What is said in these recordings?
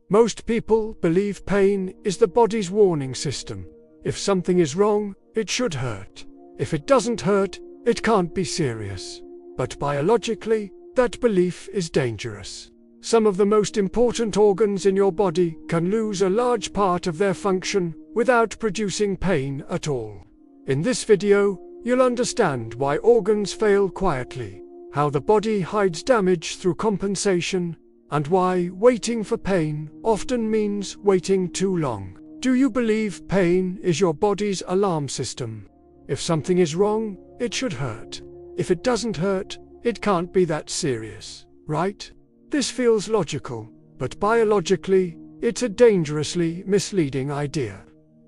Most people believe pain is the body's warning system. If something is wrong, it should hurt. If it doesn't hurt, it can't be serious. But biologically, that belief is dangerous. Some of the most important organs in your body can lose a large part of their function without producing pain at all. In this video, you'll understand why organs fail quietly, how the body hides damage through compensation, and why waiting for pain often means waiting too long. Do you believe pain is your body's alarm system? If something is wrong, it should hurt. If it doesn't hurt, it can't be that serious, right? This feels logical, but biologically, it's a dangerously misleading idea.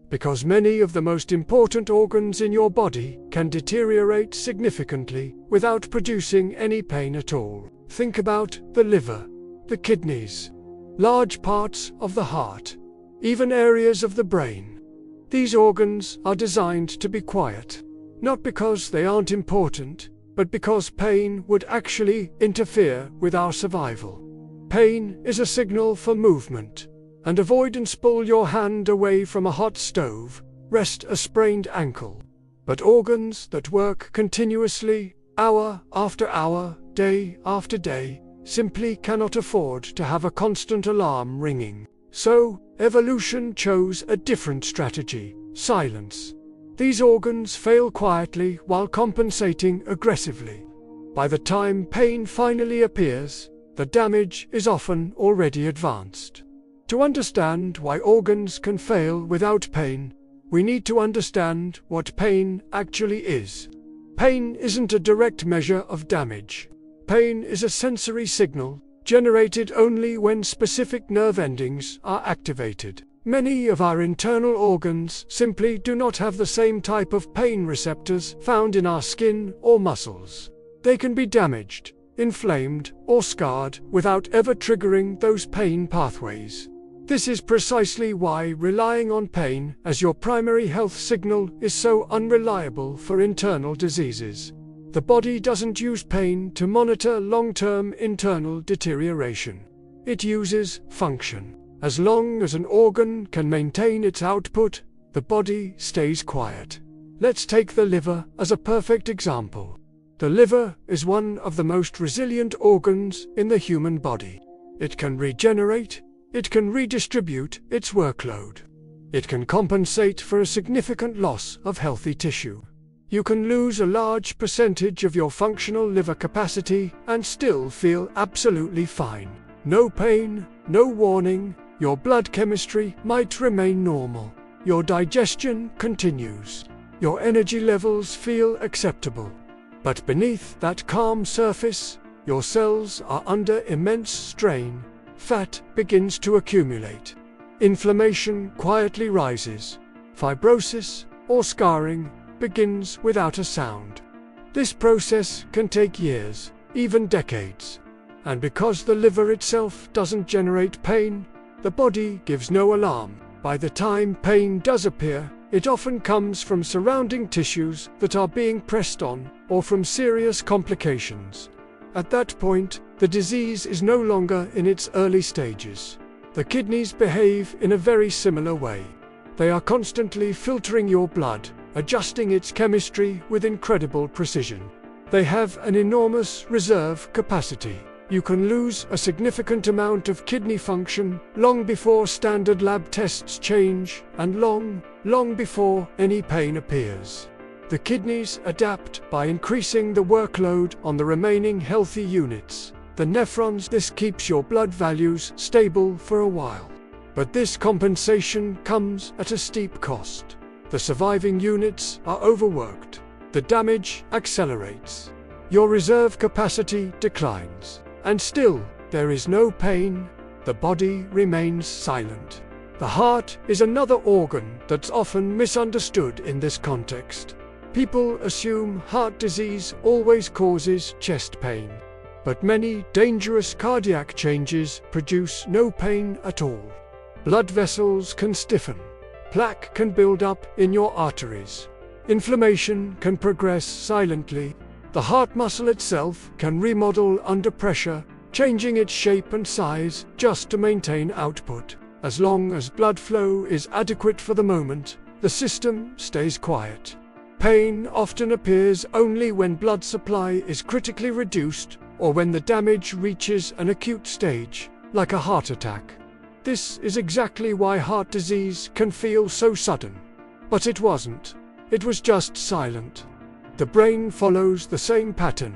Because many of the most important organs in your body can deteriorate significantly without producing any pain at all. Think about the liver, the kidneys, large parts of the heart, even areas of the brain. These organs are designed to be quiet, not because they aren't important, but because pain would actually interfere with our survival. Pain is a signal for movement, and avoidance. Pull your hand away from a hot stove, rest a sprained ankle. But organs that work continuously, hour after hour, day after day, simply cannot afford to have a constant alarm ringing. So, evolution chose a different strategy: silence. These organs fail quietly while compensating aggressively. By the time pain finally appears, the damage is often already advanced. To understand why organs can fail without pain, we need to understand what pain actually is. Pain isn't a direct measure of damage. Pain is a sensory signal, generated only when specific nerve endings are activated. Many of our internal organs simply do not have the same type of pain receptors found in our skin or muscles. They can be damaged, inflamed, or scarred without ever triggering those pain pathways. This is precisely why relying on pain as your primary health signal is so unreliable for internal diseases. The body doesn't use pain to monitor long-term internal deterioration. It uses function. As long as an organ can maintain its output, the body stays quiet. Let's take the liver as a perfect example. The liver is one of the most resilient organs in the human body. It can regenerate, it can redistribute its workload. It can compensate for a significant loss of healthy tissue. You can lose a large percentage of your functional liver capacity and still feel absolutely fine. No pain, no warning, your blood chemistry might remain normal. Your digestion continues. Your energy levels feel acceptable. But beneath that calm surface, your cells are under immense strain. Fat begins to accumulate. Inflammation quietly rises. Fibrosis, or scarring, begins without a sound. This process can take years, even decades. And because the liver itself doesn't generate pain, the body gives no alarm. By the time pain does appear, it often comes from surrounding tissues that are being pressed on, or from serious complications. At that point, the disease is no longer in its early stages. The kidneys behave in a very similar way. They are constantly filtering your blood, adjusting its chemistry with incredible precision. They have an enormous reserve capacity. You can lose a significant amount of kidney function long before standard lab tests change, and long before any pain appears. The kidneys adapt by increasing the workload on the remaining healthy units, the nephrons. This keeps your blood values stable for a while. But this compensation comes at a steep cost. The surviving units are overworked. The damage accelerates. Your reserve capacity declines. And still, there is no pain. The body remains silent. The heart is another organ that's often misunderstood in this context. People assume heart disease always causes chest pain. But many dangerous cardiac changes produce no pain at all. Blood vessels can stiffen. Plaque can build up in your arteries. Inflammation can progress silently. The heart muscle itself can remodel under pressure, changing its shape and size just to maintain output. As long as blood flow is adequate for the moment, the system stays quiet. Pain often appears only when blood supply is critically reduced or when the damage reaches an acute stage, like a heart attack. This is exactly why heart disease can feel so sudden. But it wasn't. It was just silent. The brain follows the same pattern.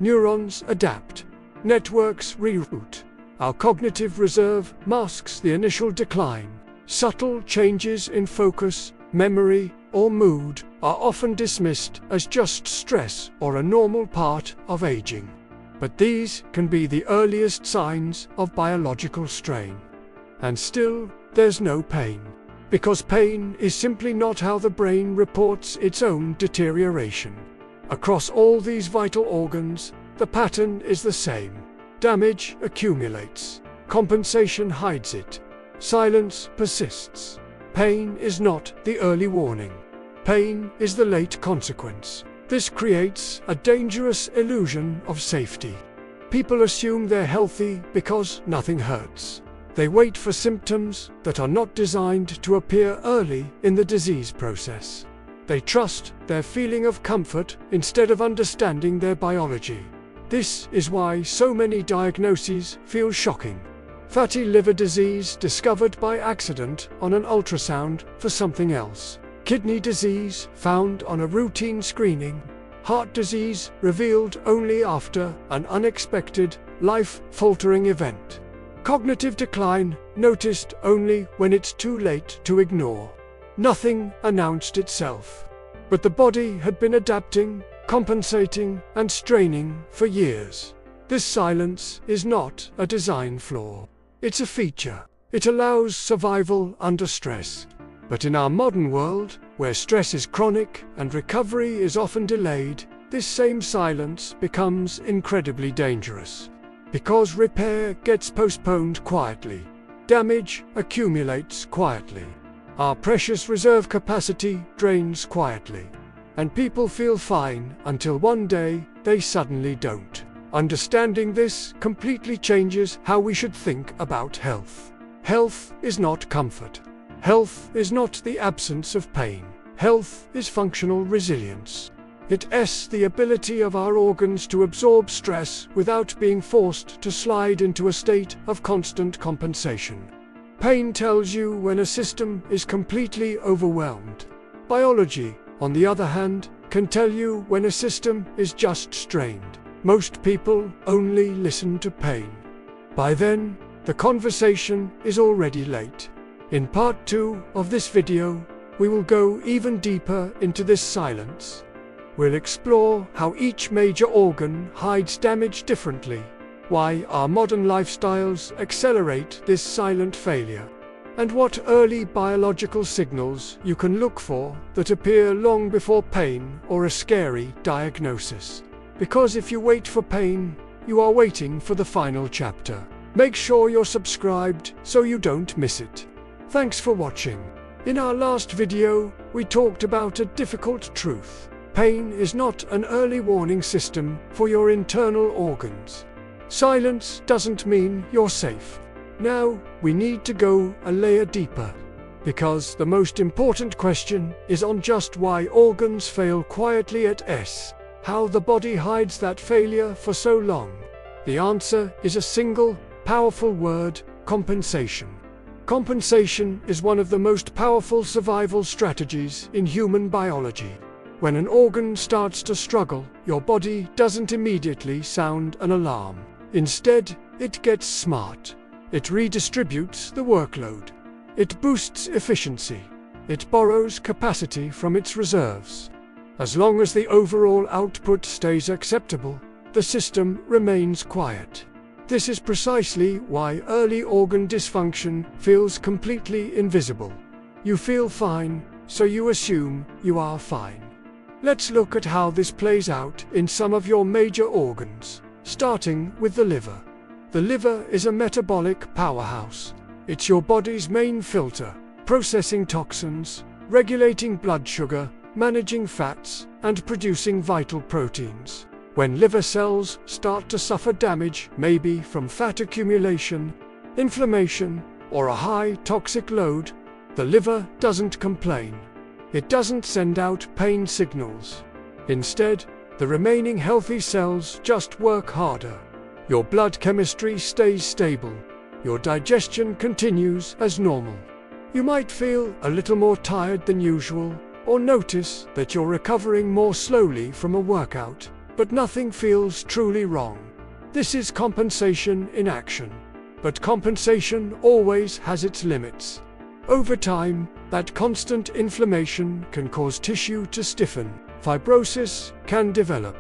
Neurons adapt. Networks reroute. Our cognitive reserve masks the initial decline. Subtle changes in focus, memory, or mood are often dismissed as just stress or a normal part of aging. But these can be the earliest signs of biological strain. And still, there's no pain. Because pain is simply not how the brain reports its own deterioration. Across all these vital organs, the pattern is the same. Damage accumulates. Compensation hides it. Silence persists. Pain is not the early warning. Pain is the late consequence. This creates a dangerous illusion of safety. People assume they're healthy because nothing hurts. They wait for symptoms that are not designed to appear early in the disease process. They trust their feeling of comfort instead of understanding their biology. This is why so many diagnoses feel shocking. Fatty liver disease discovered by accident on an ultrasound for something else. Kidney disease found on a routine screening. Heart disease revealed only after an unexpected, life-altering event. Cognitive decline noticed only when it's too late to ignore. Nothing announced itself. But the body had been adapting, compensating, and straining for years. This silence is not a design flaw. It's a feature. It allows survival under stress. But in our modern world, where stress is chronic and recovery is often delayed, this same silence becomes incredibly dangerous. Because repair gets postponed quietly. Damage accumulates quietly. Our precious reserve capacity drains quietly. And people feel fine until one day they suddenly don't. Understanding this completely changes how we should think about health. Health is not comfort. Health is not the absence of pain. Health is functional resilience. It's the ability of our organs to absorb stress without being forced to slide into a state of constant compensation. Pain tells you when a system is completely overwhelmed. Biology, on the other hand, can tell you when a system is just strained. Most people only listen to pain. By then, the conversation is already late. In part 2 of this video, we will go even deeper into this silence. We'll explore how each major organ hides damage differently, why our modern lifestyles accelerate this silent failure, and what early biological signals you can look for that appear long before pain or a scary diagnosis. Because if you wait for pain, you are waiting for the final chapter. Make sure you're subscribed so you don't miss it. Thanks for watching. In our last video, we talked about a difficult truth. Pain is not an early warning system for your internal organs. Silence doesn't mean you're safe. Now, we need to go a layer deeper. Because the most important question is on just why organs fail quietly at S. How the body hides that failure for so long. The answer is a single, powerful word: compensation. Compensation is one of the most powerful survival strategies in human biology. When an organ starts to struggle, your body doesn't immediately sound an alarm. Instead, it gets smart. It redistributes the workload. It boosts efficiency. It borrows capacity from its reserves. As long as the overall output stays acceptable, the system remains quiet. This is precisely why early organ dysfunction feels completely invisible. You feel fine, so you assume you are fine. Let's look at how this plays out in some of your major organs, starting with the liver. The liver is a metabolic powerhouse. It's your body's main filter, processing toxins, regulating blood sugar, managing fats, and producing vital proteins. When liver cells start to suffer damage, maybe from fat accumulation, inflammation, or a high toxic load, the liver doesn't complain. It doesn't send out pain signals. Instead, the remaining healthy cells just work harder. Your blood chemistry stays stable. Your digestion continues as normal. You might feel a little more tired than usual, or notice that you're recovering more slowly from a workout, but nothing feels truly wrong. This is compensation in action. But compensation always has its limits. Over time, that constant inflammation can cause tissue to stiffen. Fibrosis can develop.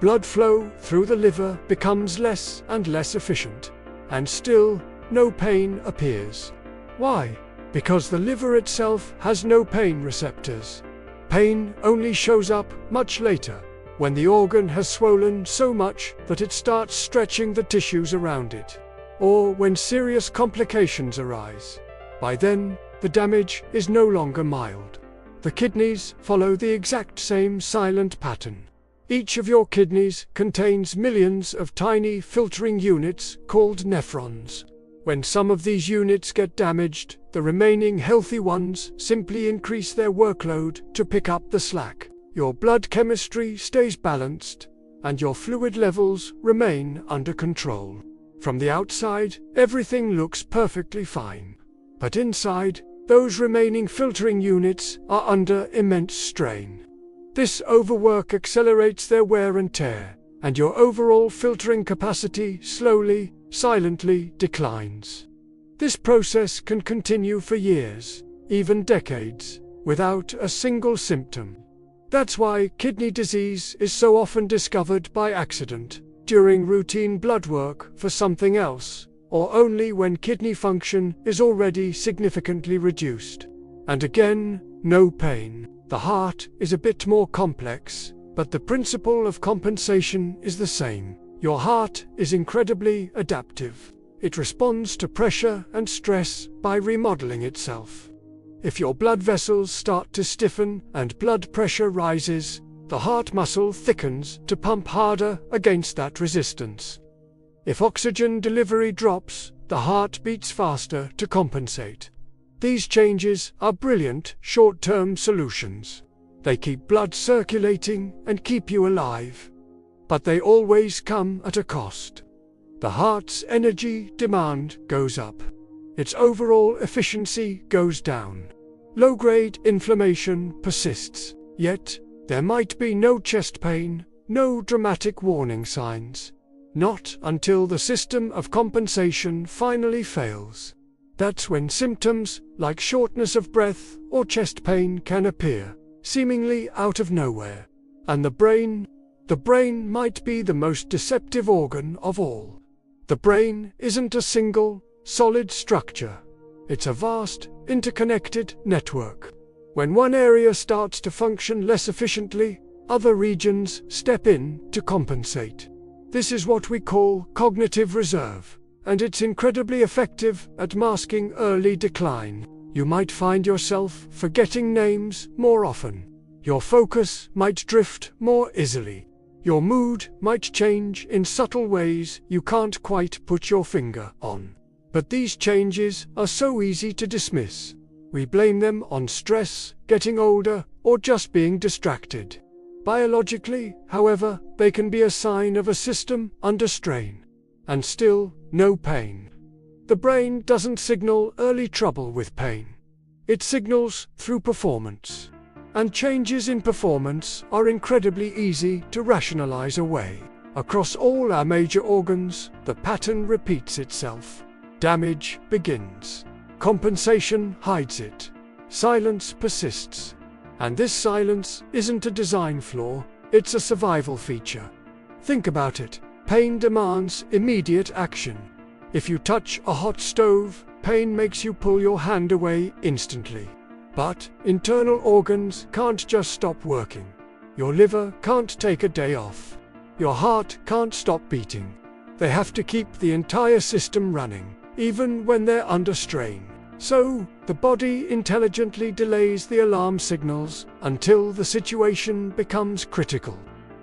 Blood flow through the liver becomes less and less efficient. And still, no pain appears. Why? Because the liver itself has no pain receptors. Pain only shows up much later, when the organ has swollen so much that it starts stretching the tissues around it, or when serious complications arise. By then, the damage is no longer mild. The kidneys follow the exact same silent pattern. Each of your kidneys contains millions of tiny filtering units called nephrons. When some of these units get damaged, the remaining healthy ones simply increase their workload to pick up the slack. Your blood chemistry stays balanced, and your fluid levels remain under control. From the outside, everything looks perfectly fine. But inside, those remaining filtering units are under immense strain. This overwork accelerates their wear and tear, and your overall filtering capacity slowly, silently declines. This process can continue for years, even decades, without a single symptom. That's why kidney disease is so often discovered by accident, during routine blood work for something else, or only when kidney function is already significantly reduced. And again, no pain. The heart is a bit more complex, but the principle of compensation is the same. Your heart is incredibly adaptive. It responds to pressure and stress by remodeling itself. If your blood vessels start to stiffen and blood pressure rises, the heart muscle thickens to pump harder against that resistance. If oxygen delivery drops, the heart beats faster to compensate. These changes are brilliant short-term solutions. They keep blood circulating and keep you alive. But they always come at a cost. The heart's energy demand goes up. Its overall efficiency goes down. Low-grade inflammation persists, yet there might be no chest pain, no dramatic warning signs. Not until the system of compensation finally fails. That's when symptoms like shortness of breath or chest pain can appear, seemingly out of nowhere. And the brain might be the most deceptive organ of all. The brain isn't a single, solid structure. It's a vast, interconnected network. When one area starts to function less efficiently, other regions step in to compensate. This is what we call cognitive reserve, and it's incredibly effective at masking early decline. You might find yourself forgetting names more often. Your focus might drift more easily. Your mood might change in subtle ways you can't quite put your finger on. But these changes are so easy to dismiss. We blame them on stress, getting older, or just being distracted. Biologically, however, they can be a sign of a system under strain. And still, no pain. The brain doesn't signal early trouble with pain. It signals through performance. And changes in performance are incredibly easy to rationalize away. Across all our major organs, the pattern repeats itself. Damage begins. Compensation hides it. Silence persists. And this silence isn't a design flaw, it's a survival feature. Think about it. Pain demands immediate action. If you touch a hot stove, pain makes you pull your hand away instantly. But internal organs can't just stop working. Your liver can't take a day off. Your heart can't stop beating. They have to keep the entire system running, even when they're under strain. So, the body intelligently delays the alarm signals until the situation becomes critical.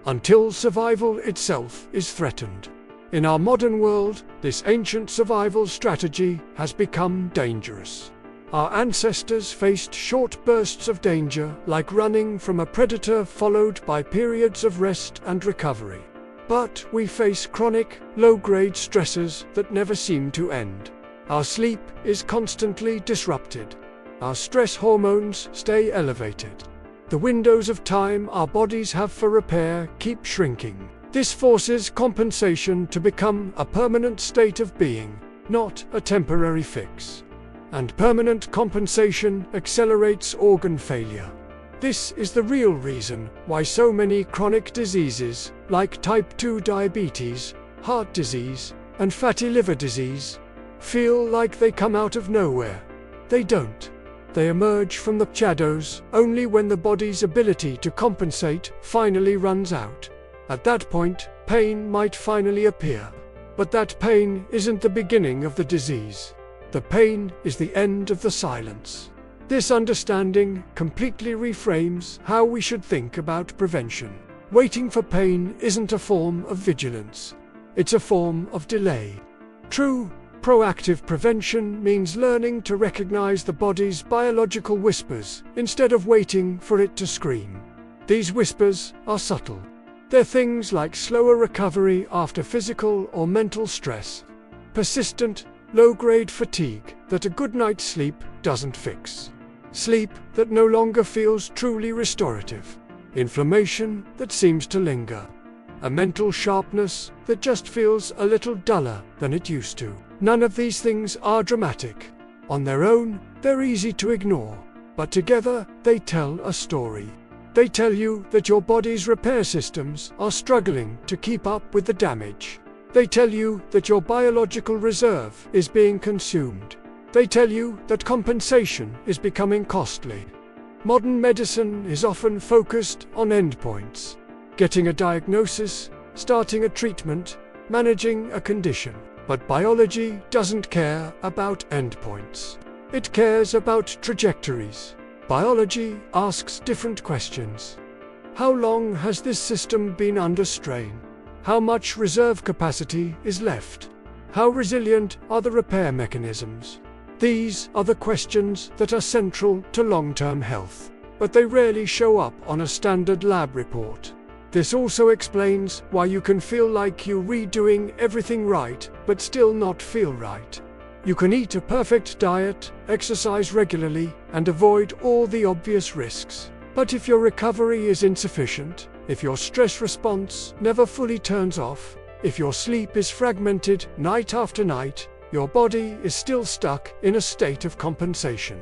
until survival itself is threatened. In our modern world, this ancient survival strategy has become dangerous. Our ancestors faced short bursts of danger, like running from a predator followed by periods of rest and recovery. But we face chronic, low-grade stressors that never seem to end. Our sleep is constantly disrupted. Our stress hormones stay elevated. The windows of time our bodies have for repair keep shrinking. This forces compensation to become a permanent state of being, not a temporary fix. And permanent compensation accelerates organ failure. This is the real reason why so many chronic diseases, like type 2 diabetes, heart disease, and fatty liver disease, feel like they come out of nowhere. They don't. They emerge from the shadows only when the body's ability to compensate finally runs out. At that point, pain might finally appear. But that pain isn't the beginning of the disease. The pain is the end of the silence. This understanding completely reframes how we should think about prevention. Waiting for pain isn't a form of vigilance. It's a form of delay. True, proactive prevention means learning to recognize the body's biological whispers instead of waiting for it to scream. These whispers are subtle. They're things like slower recovery after physical or mental stress, persistent, low-grade fatigue that a good night's sleep doesn't fix, sleep that no longer feels truly restorative, inflammation that seems to linger, a mental sharpness that just feels a little duller than it used to. None of these things are dramatic. On their own, they're easy to ignore, but together they tell a story. They tell you that your body's repair systems are struggling to keep up with the damage. They tell you that your biological reserve is being consumed. They tell you that compensation is becoming costly. Modern medicine is often focused on endpoints: getting a diagnosis, starting a treatment, managing a condition. But biology doesn't care about endpoints. It cares about trajectories. Biology asks different questions. How long has this system been under strain? How much reserve capacity is left? How resilient are the repair mechanisms? These are the questions that are central to long-term health, but they rarely show up on a standard lab report. This also explains why you can feel like you're redoing everything right, but still not feel right. You can eat a perfect diet, exercise regularly, and avoid all the obvious risks. But if your recovery is insufficient, if your stress response never fully turns off, if your sleep is fragmented night after night, your body is still stuck in a state of compensation.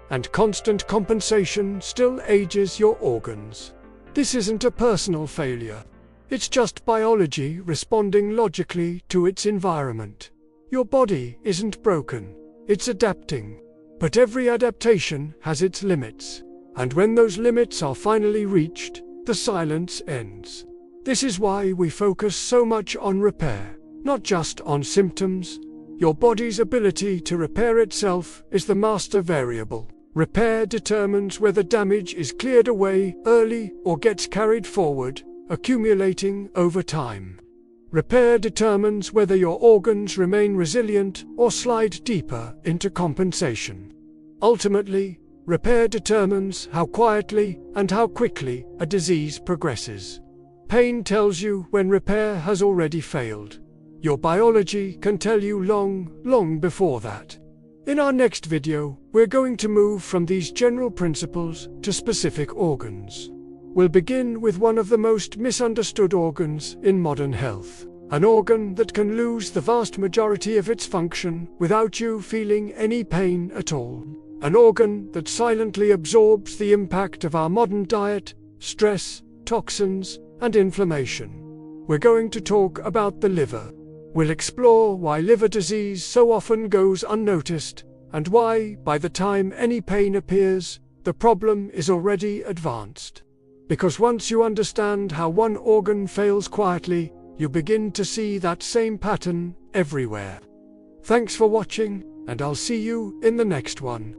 And constant compensation still ages your organs. This isn't a personal failure. It's just biology responding logically to its environment. Your body isn't broken. It's adapting. But every adaptation has its limits. And when those limits are finally reached, the silence ends. This is why we focus so much on repair, not just on symptoms. Your body's ability to repair itself is the master variable. Repair determines whether damage is cleared away early or gets carried forward, accumulating over time. Repair determines whether your organs remain resilient or slide deeper into compensation. Ultimately, repair determines how quietly and how quickly a disease progresses. Pain tells you when repair has already failed. Your biology can tell you long before that. In our next video, we're going to move from these general principles to specific organs. We'll begin with one of the most misunderstood organs in modern health, an organ that can lose the vast majority of its function without you feeling any pain at all. An organ that silently absorbs the impact of our modern diet, stress, toxins, and inflammation. We're going to talk about the liver. We'll explore why liver disease so often goes unnoticed, and why, by the time any pain appears, the problem is already advanced. Because once you understand how one organ fails quietly, you begin to see that same pattern everywhere. Thanks for watching, and I'll see you in the next one.